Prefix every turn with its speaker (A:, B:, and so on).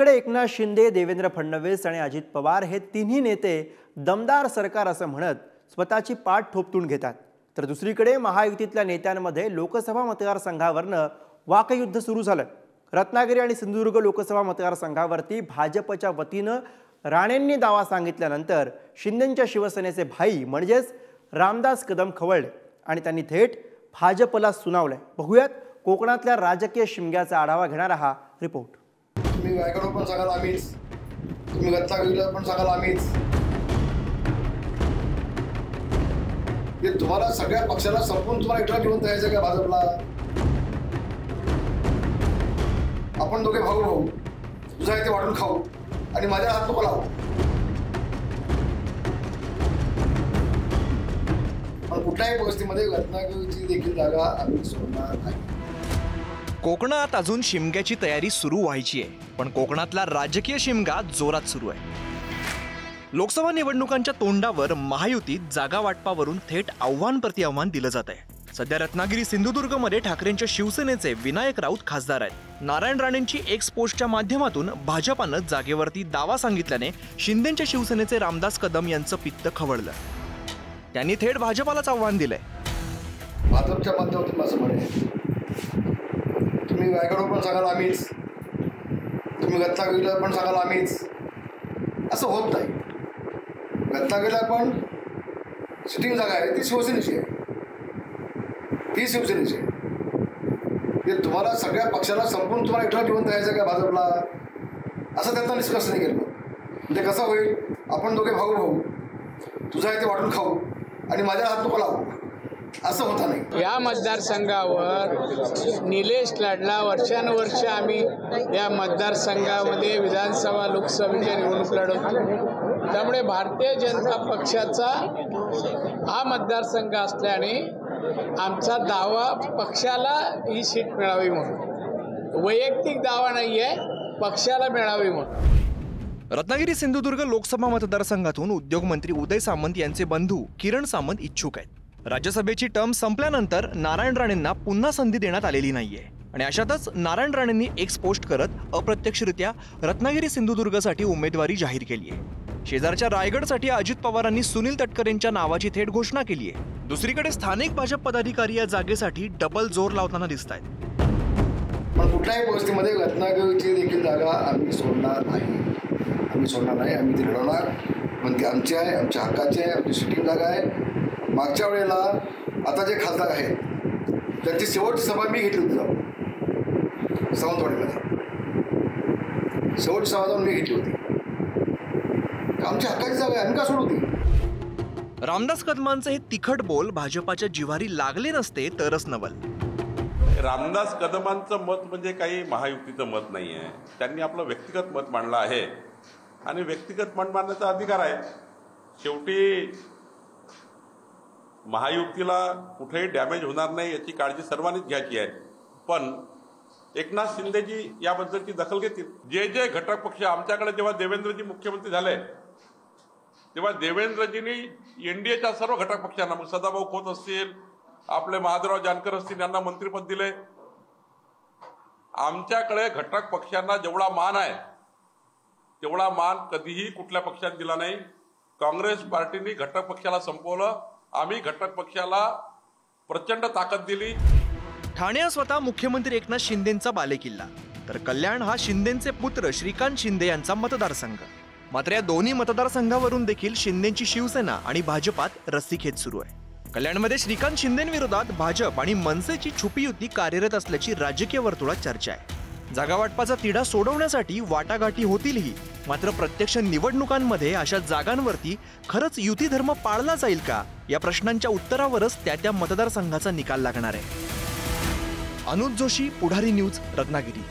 A: एकीकडे एकनाथ शिंदे, देवेंद्र फडणवीस आणि अजित पवार हे तिन्ही नेते दमदार सरकार असं म्हणत स्वतःची पाठ थोपटून घेतात, तर दुसरीकडे महायुतीतल्या नेत्यांमध्ये लोकसभा मतदारसंघावरनं वाकयुद्ध सुरू झालं। रत्नागिरी आणि सिंधुदुर्ग लोकसभा मतदारसंघावरती भाजपच्या वतीनं राणेंनी दावा सांगितल्यानंतर शिंदेंच्या शिवसेनेचे भाई म्हणजेच रामदास कदम खवळले आणि त्यांनी थेट भाजपला सुनावलंय। बघूयात कोकणातल्या राजकीय शिमग्याचा आढावा घेणारा हा रिपोर्ट।
B: तुम्ही वायगडवर पण सांगाल आम्हीच, तुम्ही रत्नागिरीला पण सांगाल आम्हीच। हे तुम्हाला सगळ्या पक्षाला संपून तुम्हाला एकटा घेऊन जायचं का भाजपला? आपण दोघे भाऊ भाऊ, तुझा इथे वाटून खाऊ आणि माझ्या हात नको लावू। पण कुठल्याही परिस्थितीमध्ये रत्नागिरीची देखील जागा आम्ही सोडणार नाही।
C: कोकणात अजून शिमग्याची तयारी सुरू व्हायची आहे, पण कोकणातला राजकीय शिमगा जोरात सुरू आहे। लोकसभा निवडणुकांच्या तोंडावर महायुतीत जागा वाटपावरून थेट आव्हान प्रतिआव्हान दिलं जात आहे। सध्या रत्नागिरी सिंधुदुर्गमध्ये ठाकरेंच्या शिवसेनेचे विनायक राऊत खासदार आहेत। नारायण राणेंची एक्स पोस्टच्या माध्यमातून भाजपानं जागेवरती दावा सांगितल्याने शिंदेंच्या शिवसेनेचे रामदास कदम यांचं पित्त खवळलं। त्यांनी थेट भाजपालाच आव्हान दिलंय।
B: भाजपच्या माध्यमातून असं म्हणे, तुम्ही वायगडवर पण सांगाल आम्हीच, तुम्ही रत्नागिरीला पण सांगाल आम्हीच। असं होत नाही। रत्नागिरीला पण सिटिंग जागा आहे, ती शिवसेनेची आहे, ती शिवसेनेची आहे। ते तुम्हाला सगळ्या पक्षाला संपून तुम्हाला एकटा घेऊन जायचं का भाजपला? असं त्यांचा निष्कर्ष नाही केलं। म्हणजे कसं होईल, आपण दोघे भाऊ भाऊ, तुझा इथे वाटून खाऊ आणि माझ्या हात नको लावू, असं होता नाही।
D: या मतदारसंघावर निलेश लाडला वर्षानुवर्ष आम्ही या मतदारसंघामध्ये विधानसभा लोकसभेच्या निवडणूक लढवतो। त्यामुळे भारतीय जनता पक्षाचा हा मतदारसंघ असल्याने आमचा दावा पक्षाला ही सीट मिळावी म्हणून, वैयक्तिक दावा नाही आहे, पक्षाला मिळावी म्हणून।
C: रत्नागिरी सिंधुदुर्ग लोकसभा मतदारसंघातून उद्योगमंत्री उदय सामंत यांचे बंधू किरण सामंत इच्छुक आहेत। राज्यसभेची टर्म संपल्यानंतर नारायण राणेंना पुन्हा संधी देण्यात आलेली नाहीये आणि अशातच नारायण राणेंनी एक्स पोस्ट करत अप्रत्यक्षरित्या रत्नागिरी सिंधुदुर्गसाठी उमेदवारी जाहीर केली आहे। शेजारच्या रायगडसाठी अजित पवारांनी सुनील तटकरेंच्या नावाची थेट घोषणा केली आहे। दुसरीकडे स्थानिक भाजप पदाधिकारी या जागेसाठी डबल जोर लावताना दिसत आहेत।
B: पण कुठल्याही परिस्थितीमध्ये रत्नागिरीची देखील जागा आम्ही सोडणार नाही, आम्ही सोडणार नाही, आम्ही ती लढवणार। पण ती आमची आहे, आमच्या हक्काची आहे, आमची सिटिंग जागा आहे। मागच्या वेळेला आता जे खासदार आहेत त्यांची शेवटची सभा मी घेतली होती, जाऊन सावंतवाडीला शेवटची सभा जाऊन मी घेतली होती। आमच्या हक्काची जागा आहे, आम्ही का सोडू ती?
C: रामदास कदमांचे हे तिखट बोल भाजपाच्या जिव्हारी लागले नसते तरच नवल।
E: रामदास कदमांचं मत म्हणजे काही महायुतीचं मत नाही आहे। त्यांनी आपलं व्यक्तिगत मत मांडलं आहे आणि व्यक्तिगत मत मांडण्याचा अधिकार आहे। शेवटी महायुतीला कुठेही डॅमेज होणार नाही याची काळजी सर्वांनीच घ्यायची आहे। पण एकनाथ शिंदेजी याबद्दलची दखल घेतील। जे जे घटक पक्ष आमच्याकडे जेव्हा देवेंद्रजी मुख्यमंत्री झाले तेव्हा देवेंद्रजींनी एनडीएच्या सर्व घटक पक्षांना, मग सदाभाऊ खोत असतील, आपले महादेवराव जानकर असतील, यांना मंत्रिपद दिले। आमच्याकडे घटक पक्षांना जेवढा मान आहे तेवढा मान कधीही कुठल्या पक्षाने दिला नाही। काँग्रेस पार्टीने घटक पक्षाला संपवलं, आम्ही घटक पक्षाला प्रचंड ताकद दिली।
C: ठाणे हा स्वतः मुख्यमंत्री एकनाथ शिंदेंचा बालेकिल्ला, तर कल्याण हा शिंदेंचे पुत्र श्रीकांत शिंदे यांचा मतदारसंघ। मात्र या दोन्ही मतदारसंघावरून देखील शिंदेंची शिवसेना आणि भाजपात रस्सीखेच सुरू आहे। कल्याणमध्ये श्रीकांत शिंदेंविरोधात भाजप आणि मनसेची छुपी युती कार्यरत असल्याची राजकीय वर्तुळात चर्चा आहे। जागा वाटपाचा तिढा सोडवण्यासाठी वाटाघाटी होतीलही, मात्र प्रत्यक्ष निवडणुकांमध्ये अशा जागांवरती खरंच युती धर्म पाळला जाईल का, या प्रश्नांच्या उत्तरावरच त्या मतदारसंघाचा निकाल लागणार आहे। अनुज जोशी, पुढारी न्यूज, रत्नागिरी।